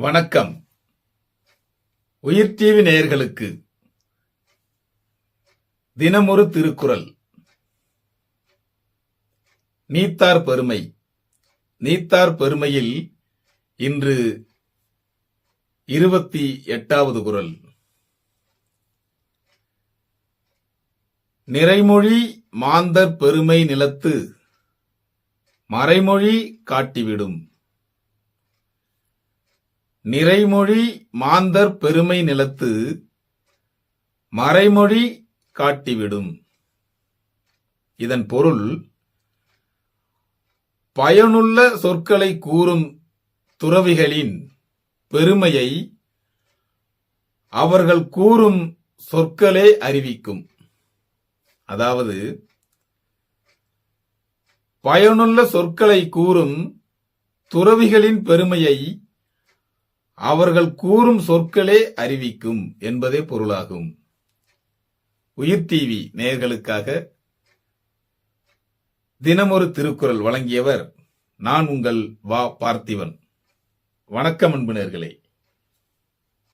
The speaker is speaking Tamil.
வணக்கம். உயிர் டிவி நேயர்களுக்கு தினமொரு திருக்குறள். நீத்தார் பெருமை. நீத்தார் பெருமையில் இன்று 28வது குறள். நிறைமொழி மாந்தர் பெருமை நிலத்து மறைமொழி காட்டிவிடும். நிறைமொழி மாந்தர் பெருமை நிலத்து மறைமொழி காட்டிவிடும். இதன் பொருள், பயனுள்ள சொற்களை கூறும் துறவிகளின் பெருமையை அவர்கள் கூறும் சொற்களே அறிவிக்கும். அதாவது, பயனுள்ள சொற்களை கூறும் துறவிகளின் பெருமையை அவர்கள் கூறும் சொற்களே அறிவிக்கும் என்பதே பொருளாகும். உயிர் டிவி நேயர்களுக்காக தினமொரு திருக்குறள் வழங்கியவர் நான் உங்கள் வா பார்த்திபன். வணக்கம் அன்பு நேயர்களே.